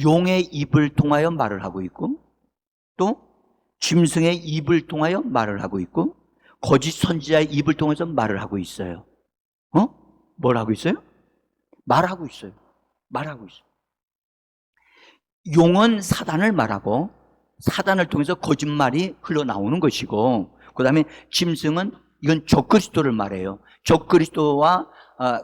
용의 입을 통하여 말을 하고 있고 또 짐승의 입을 통하여 말을 하고 있고 거짓 선지자의 입을 통해서 말을 하고 있어요. 뭘 하고 있어요? 말하고 있어요. 용은 사단을 말하고 사단을 통해서 거짓말이 흘러나오는 것이고 그 다음에 짐승은 이건 적그리스도를 말해요. 적그리스도와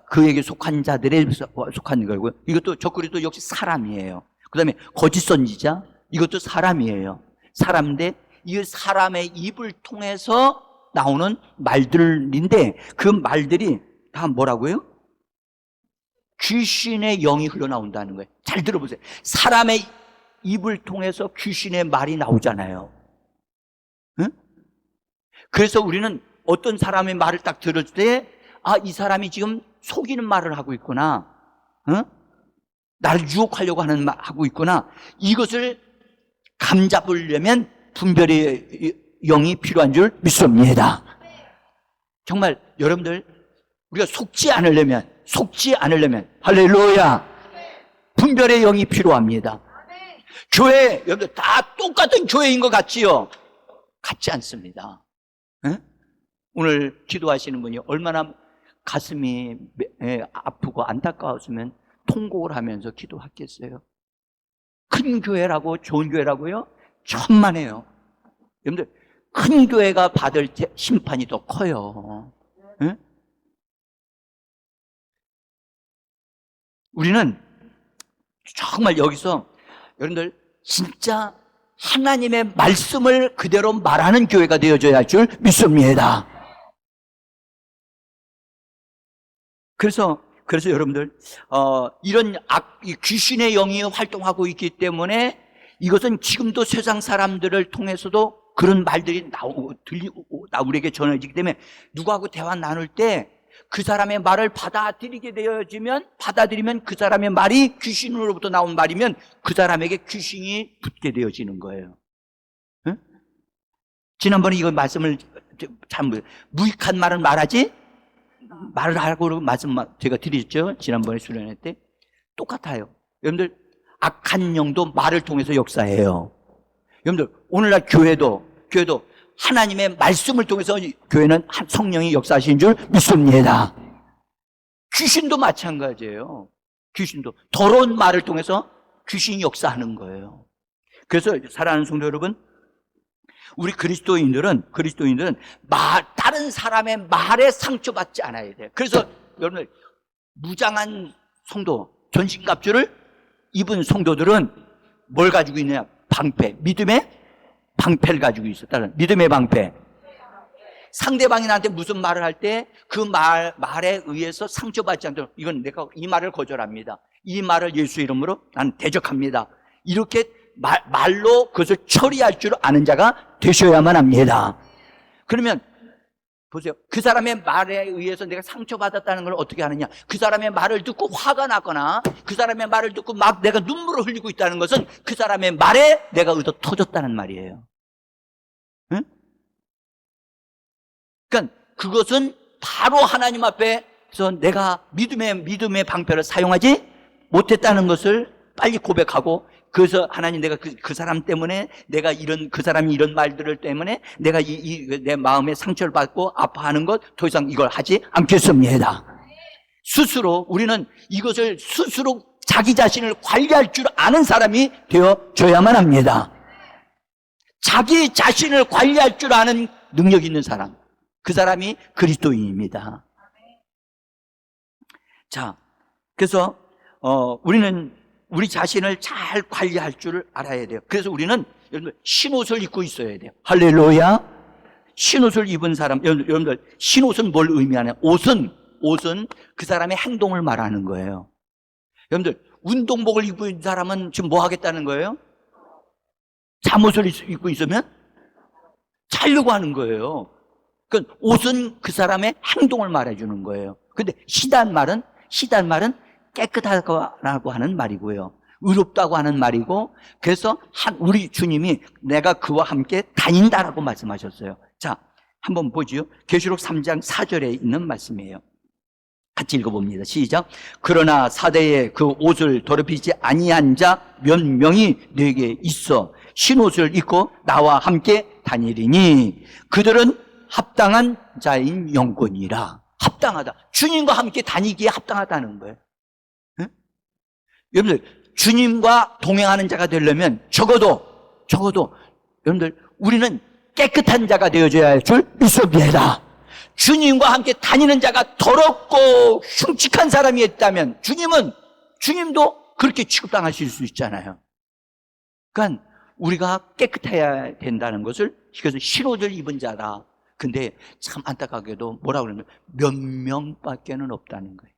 그에게 속한 자들에 속한 거고요. 이것도 적그리스도 역시 사람이에요. 그 다음에 거짓 선지자 이것도 사람이에요. 사람인데 이 사람의 입을 통해서 나오는 말들인데 그 말들이 다 뭐라고요? 귀신의 영이 흘러나온다는 거예요. 잘 들어보세요. 사람의 입을 통해서 귀신의 말이 나오잖아요. 응? 그래서 우리는 어떤 사람의 말을 딱 들을 때 이 사람이 지금 속이는 말을 하고 있구나. 나를 유혹하려고 하고 있구나. 이것을 감잡으려면 분별의 영이 필요한 줄 믿습니다. 정말 여러분들 우리가 속지 않으려면 할렐루야 분별의 영이 필요합니다. 교회 여러분들 다 똑같은 교회인 것 같지요? 같지 않습니다. 오늘 기도하시는 분이 얼마나 가슴이 아프고 안타까웠으면 통곡을 하면서 기도했겠어요. 큰 교회라고 좋은 교회라고요? 천만에요. 여러분들 큰 교회가 받을 심판이 더 커요. 우리는 정말 여기서 여러분들 진짜 하나님의 말씀을 그대로 말하는 교회가 되어져야 할 줄 믿습니다. 그래서 그래서 여러분들 이런 이 귀신의 영이 활동하고 있기 때문에 이것은 지금도 세상 사람들을 통해서도 그런 말들이 우리에게 전해지기 때문에 누구하고 대화 나눌 때 그 사람의 말을 받아들이면 그 사람의 말이 귀신으로부터 나온 말이면 그 사람에게 귀신이 붙게 되어지는 거예요. 응? 지난번에 이거 말씀을 참 무익한 말을 말하지 말을 하고 말씀 제가 드렸죠. 지난번에 수련회 때 똑같아요. 여러분들 악한 영도 말을 통해서 역사해요. 여러분들 오늘날 교회도 하나님의 말씀을 통해서 교회는 성령이 역사하신 줄 믿습니다. 귀신도 마찬가지예요. 귀신도 더러운 말을 통해서 귀신이 역사하는 거예요. 그래서 사랑하는 성도 여러분, 우리 그리스도인들은 다른 사람의 말에 상처받지 않아야 돼요. 그래서 여러분 무장한 성도, 전신갑주를 입은 성도들은 뭘 가지고 있느냐? 방패, 믿음의 방패를 가지고 있었다는 믿음의 방패. 상대방이 나한테 무슨 말을 할 때 그 말에 의해서 상처받지 않도록 이건 내가 이 말을 거절합니다. 이 말을 예수 이름으로 나는 대적합니다. 이렇게 말로 그것을 처리할 줄 아는 자가 되셔야만 합니다. 그러면 보세요. 그 사람의 말에 의해서 내가 상처받았다는 걸 어떻게 하느냐? 그 사람의 말을 듣고 화가 나거나 그 사람의 말을 듣고 막 내가 눈물을 흘리고 있다는 것은 그 사람의 말에 내가 의도 터졌다는 말이에요. 응? 그러니까 그것은 바로 하나님 앞에서 내가 믿음의 방패를 사용하지 못했다는 것을 빨리 고백하고, 그래서 하나님 내가 그 사람 때문에 내가 그 사람이 이런 말들을 때문에 내가 내 마음에 상처를 받고 아파하는 것 더 이상 이걸 하지 않겠습니다. 우리는 이것을 스스로 자기 자신을 관리할 줄 아는 사람이 되어줘야만 합니다. 자기 자신을 관리할 줄 아는 능력 있는 사람, 그 사람이 그리스도인입니다. 자, 그래서 우리는 우리 자신을 잘 관리할 줄 알아야 돼요. 그래서 우리는 여러분들 신옷을 입고 있어야 돼요. 할렐루야. 신옷을 입은 사람, 여러분들 신옷은 뭘 의미하냐? 옷은 그 사람의 행동을 말하는 거예요. 여러분들 운동복을 입고 있는 사람은 지금 뭐 하겠다는 거예요? 잠옷을 입고 있으면 자려고 하는 거예요. 그러니까 옷은 그 사람의 행동을 말해주는 거예요. 근데 시단 말은 깨끗하다고 하는 말이고요. 의롭다고 하는 말이고, 그래서 우리 주님이 내가 그와 함께 다닌다라고 말씀하셨어요. 자, 한번 보지요. 계시록 3장 4절에 있는 말씀이에요. 같이 읽어봅니다. 시작. 그러나 사대에 그 옷을 더럽히지 아니한 자 몇 명이 네게 있어 신옷을 입고 나와 함께 다니리니 그들은 합당한 자인 영혼이라. 합당하다. 주님과 함께 다니기에 합당하다는 거예요. 응? 여러분들 주님과 동행하는 자가 되려면 적어도 여러분들 우리는 깨끗한 자가 되어줘야 할 줄 믿습니다. 주님과 함께 다니는 자가 더럽고 흉측한 사람이 있다면 주님도 그렇게 취급당하실 수 있잖아요. 그러니까 우리가 깨끗해야 된다는 것을, 그래서 신옷을 입은 자다. 근데 참 안타깝게도 뭐라고 그러냐면 몇 명밖에는 없다는 거예요.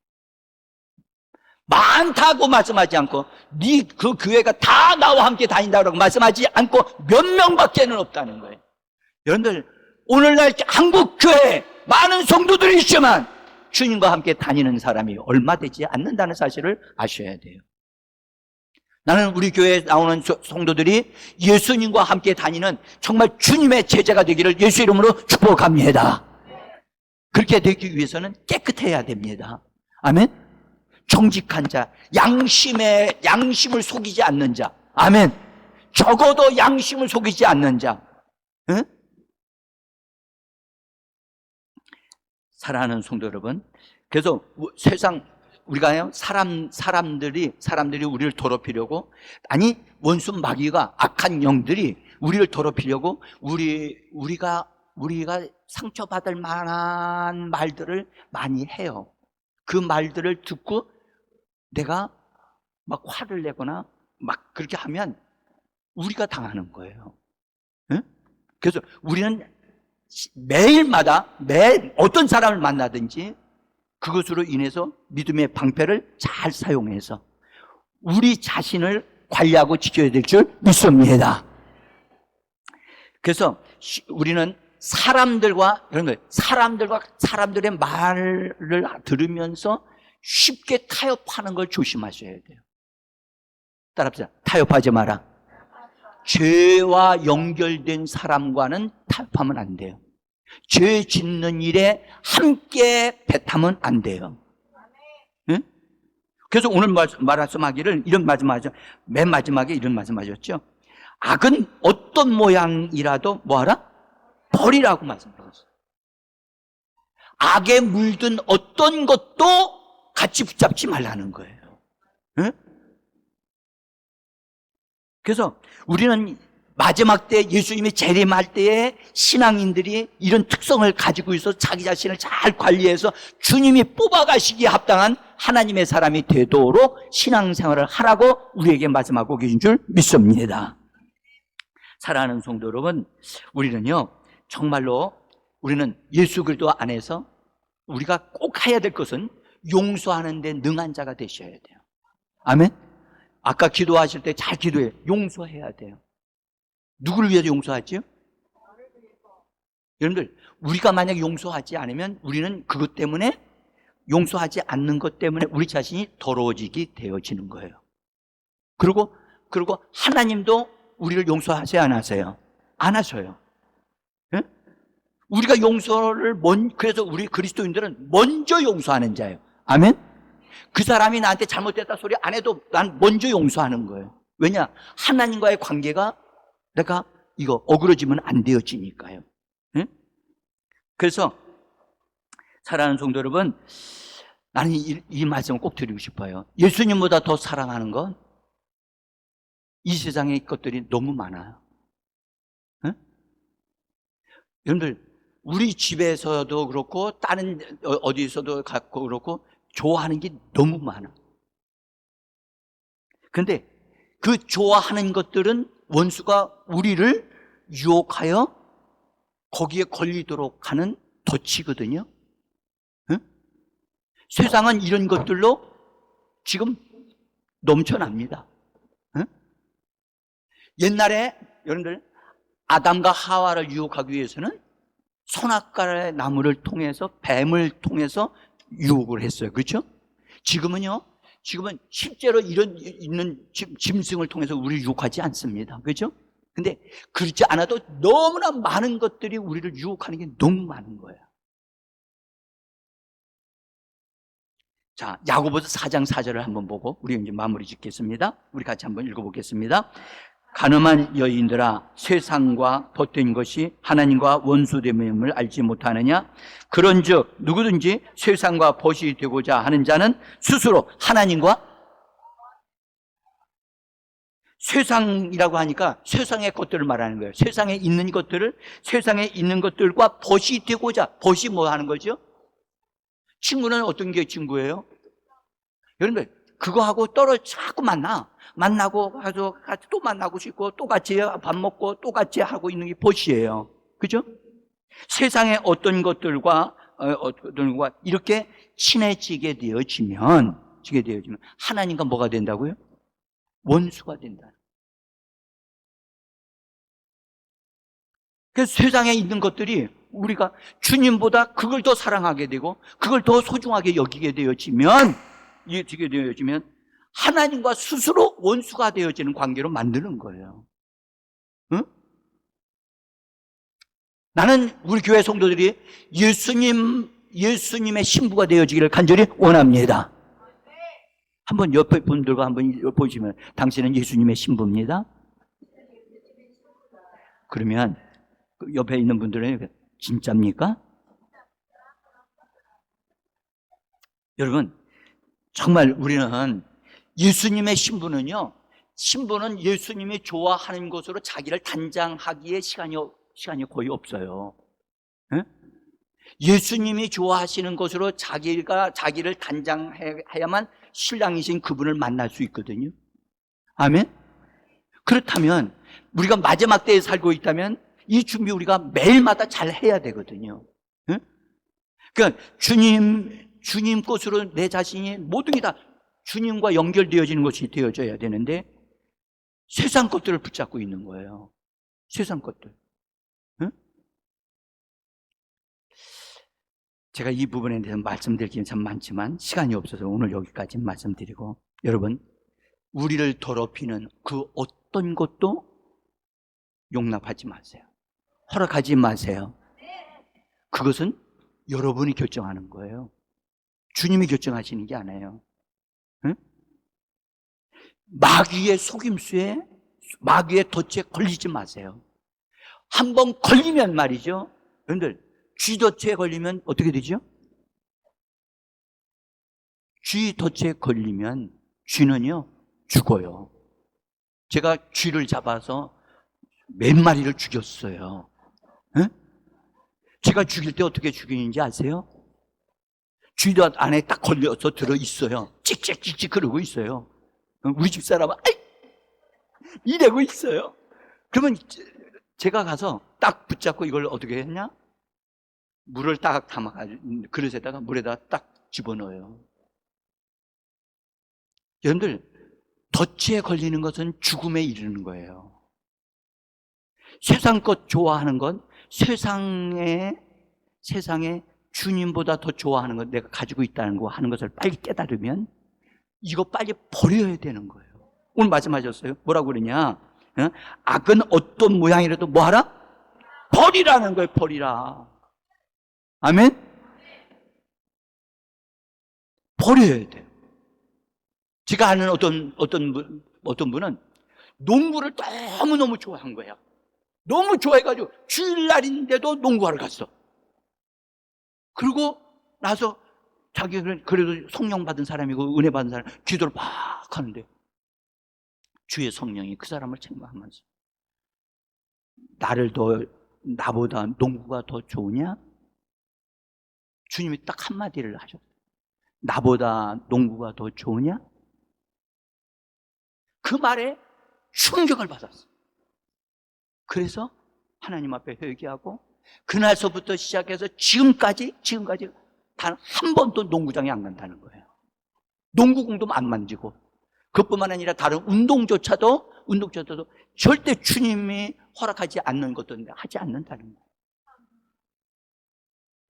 많다고 말씀하지 않고 그 교회가 다 나와 함께 다닌다고 말씀하지 않고 몇 명밖에는 없다는 거예요. 여러분들 오늘날 한국 교회에 많은 성도들이 있지만 주님과 함께 다니는 사람이 얼마 되지 않는다는 사실을 아셔야 돼요. 나는 우리 교회에 나오는 성도들이 예수님과 함께 다니는 정말 주님의 제자가 되기를 예수 이름으로 축복합니다. 그렇게 되기 위해서는 깨끗해야 됩니다. 아멘. 정직한 자, 양심을 속이지 않는 자. 아멘. 적어도 양심을 속이지 않는 자. 응? 사랑하는 성도 여러분, 그래서 세상 우리가요 사람들이 우리를 더럽히려고, 아니 원수 마귀가 악한 영들이 우리를 더럽히려고 우리가 상처받을 만한 말들을 많이 해요. 그 말들을 듣고 내가 막 화를 내거나 막 그렇게 하면 우리가 당하는 거예요. 응? 그래서 우리는 매일 어떤 사람을 만나든지 그것으로 인해서 믿음의 방패를 잘 사용해서 우리 자신을 관리하고 지켜야 될 줄 믿습니다. 그래서 우리는 사람들의 말을 들으면서 쉽게 타협하는 걸 조심하셔야 돼요. 따라합시다. 타협하지 마라. 죄와 연결된 사람과는 타협하면 안 돼요. 죄 짓는 일에 함께 배타면 안 돼요. 응? 그래서 오늘 말씀하기를 맨 마지막에 이런 말씀하셨죠. 악은 어떤 모양이라도 뭐하라? 버리라고 말씀하셨어요. 악에 물든 어떤 것도 같이 붙잡지 말라는 거예요. 응? 그래서 우리는 마지막 때 예수님이 재림할 때에 신앙인들이 이런 특성을 가지고 있어서 자기 자신을 잘 관리해서 주님이 뽑아가시기에 합당한 하나님의 사람이 되도록 신앙생활을 하라고 우리에게 말씀하고 계신 줄 믿습니다. 사랑하는 성도 여러분, 우리는요 정말로 우리는 예수 그리스도 안에서 우리가 꼭 해야 될 것은 용서하는 데 능한 자가 되셔야 돼요. 아멘. 아까 기도하실 때 잘 기도해요. 용서해야 돼요. 누구를 위해서 용서하지요? 여러분들, 우리가 만약 용서하지 않으면 우리는 그것 때문에, 용서하지 않는 것 때문에 우리 자신이 더러워지게 되어지는 거예요. 그리고 하나님도 우리를 용서하세요, 안 하세요? 안 하셔요. 네? 우리가 그래서 우리 그리스도인들은 먼저 용서하는 자예요. 아멘? 그 사람이 나한테 잘못됐다 소리 안 해도 난 먼저 용서하는 거예요. 왜냐? 하나님과의 관계가 내가 이거 어그러지면 안 되어지니까요. 네? 그래서 사랑하는 성도 여러분, 나는 이 말씀을 꼭 드리고 싶어요. 예수님보다 더 사랑하는 건 이 세상의 것들이 너무 많아요. 네? 여러분들, 우리 집에서도 그렇고 다른 어디서도 갖고 그렇고 좋아하는 게 너무 많아. 그런데 그 좋아하는 것들은 원수가 우리를 유혹하여 거기에 걸리도록 하는 덫이거든요. 응? 세상은 이런 것들로 지금 넘쳐납니다. 응? 옛날에 여러분들 아담과 하와를 유혹하기 위해서는 선악과의 나무를 통해서, 뱀을 통해서 유혹을 했어요. 그렇죠? 지금은 실제로 있는 짐승을 통해서 우리를 유혹하지 않습니다. 그렇죠? 근데 그렇지 않아도 너무나 많은 것들이 우리를 유혹하는 게 너무 많은 거예요. 자, 야고보서 4장 4절을 한번 보고 우리 이제 마무리 짓겠습니다. 우리 같이 한번 읽어보겠습니다. 가늠한 여인들아, 세상과 덧된 것이 하나님과 원수됨을 알지 못하느냐? 그런즉 누구든지 세상과 벗이 되고자 하는 자는 스스로 하나님과, 세상이라고 하니까 세상의 것들을 말하는 거예요. 세상에 있는 것들과 벗이 되고자. 벗이 뭐 하는 거죠? 친구는 어떤 게 친구예요? 여러분들, 그거하고 자꾸 만나고 가서 같이 또 만나고 싶고 또 같이 밥 먹고 또 같이 하고 있는 게 벗이에요. 그죠? 세상의 어떤 것들과 이렇게 친해지게 되어지면 하나님과 뭐가 된다고요? 원수가 된다. 그래서 세상에 있는 것들이 우리가 주님보다 그걸 더 사랑하게 되고 그걸 더 소중하게 여기게 되어지면 하나님과 스스로 원수가 되어지는 관계로 만드는 거예요. 응? 나는 우리 교회 성도들이 예수님의 신부가 되어지기를 간절히 원합니다. 한번 옆에 분들과 한번 보시면 당신은 예수님의 신부입니다. 그러면 옆에 있는 분들은 진짜입니까? 여러분, 정말 우리는 예수님의 신부는 예수님이 좋아하는 것으로 자기를 단장하기에 시간이 거의 없어요. 네? 예수님이 좋아하시는 것으로 자기를 단장해야만 신랑이신 그분을 만날 수 있거든요. 아멘? 그렇다면 우리가 마지막 때에 살고 있다면 이 준비 우리가 매일마다 잘 해야 되거든요. 네? 그러니까 주님 주님 것으로 내 자신이 모든 게 다 주님과 연결되어지는 것이 되어져야 되는데 세상 것들을 붙잡고 있는 거예요. 세상 것들. 응? 제가 이 부분에 대해서 말씀드리기는 참 많지만 시간이 없어서 오늘 여기까지 말씀드리고, 여러분, 우리를 더럽히는 그 어떤 것도 용납하지 마세요. 허락하지 마세요. 그것은 여러분이 결정하는 거예요. 주님이 결정하시는 게 아니에요. 응? 마귀의 속임수에, 마귀의 덫에 걸리지 마세요. 한번 걸리면 말이죠, 여러분들, 쥐 덫에 걸리면 어떻게 되죠? 쥐 덫에 걸리면 쥐는요 죽어요. 제가 쥐를 잡아서 몇 마리를 죽였어요. 응? 제가 죽일 때 어떻게 죽이는지 아세요? 쥐도 안에 딱 걸려서 들어있어요. 찍찍찍찍 그러고 있어요. 우리 집 사람은 아이! 이러고 있어요. 그러면 제가 가서 딱 붙잡고 이걸 어떻게 했냐? 물을 딱 담아가지고 그릇에다가 물에다가 딱 집어넣어요. 여러분들, 덫에 걸리는 것은 죽음에 이르는 거예요. 세상 것 좋아하는 건 세상에 주님보다 더 좋아하는 것, 내가 가지고 있다는 거 하는 것을 빨리 깨달으면 이거 빨리 버려야 되는 거예요. 오늘 말씀하셨어요. 뭐라고 그러냐? 악은 어떤 모양이라도 뭐 하라? 버리라는 거예요. 버리라. 아멘? 버려야 돼요. 제가 아는 어떤 분은 농구를 너무너무 좋아한 거예요. 너무 좋아해가지고 주일날인데도 농구하러 갔어. 그리고 나서 자기는 그래도 성령 받은 사람이고 은혜 받은 사람, 기도를 막 하는데 주의 성령이 그 사람을 책망하면서, 나보다 농구가 더 좋으냐? 주님이 딱 한마디를 하셨어요. 나보다 농구가 더 좋으냐? 그 말에 충격을 받았어요. 그래서 하나님 앞에 회개하고 그날서부터 시작해서 지금까지 단 한 번도 농구장에 안 간다는 거예요. 농구공도 안 만지고, 그것뿐만 아니라 다른 운동조차도 절대 주님이 허락하지 않는 것도 하지 않는다는 거예요.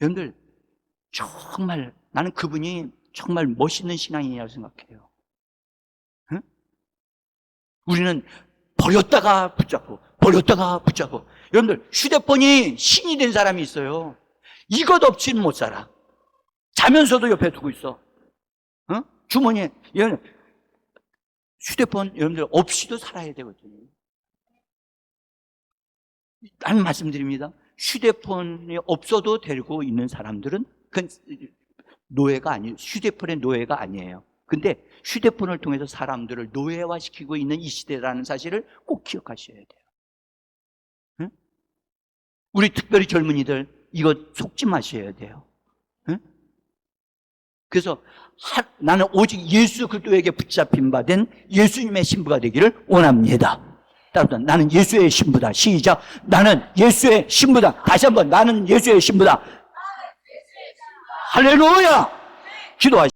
여러분들, 정말 나는 그분이 정말 멋있는 신앙이라고 생각해요. 응? 우리는 버렸다가 붙잡고. 여러분들, 휴대폰이 신이 된 사람이 있어요. 이것 없이는 못 살아. 자면서도 옆에 두고 있어. 주머니에. 휴대폰 여러분들 없이도 살아야 되거든요. 나는 말씀드립니다. 휴대폰이 없어도 되고 있는 사람들은 그건 휴대폰의 노예가 아니에요. 근데 휴대폰을 통해서 사람들을 노예화시키고 있는 이 시대라는 사실을 꼭 기억하셔야 돼요. 응? 우리 특별히 젊은이들 이거 속지 마셔야 돼요. 응? 그래서 나는 오직 예수 그리스도에게 붙잡힌 바 된 예수님의 신부가 되기를 원합니다. 따라서 나는 예수의 신부다. 시작. 나는 예수의 신부다. 다시 한번, 나는 예수의 신부다. 할렐루야! 기도하시죠.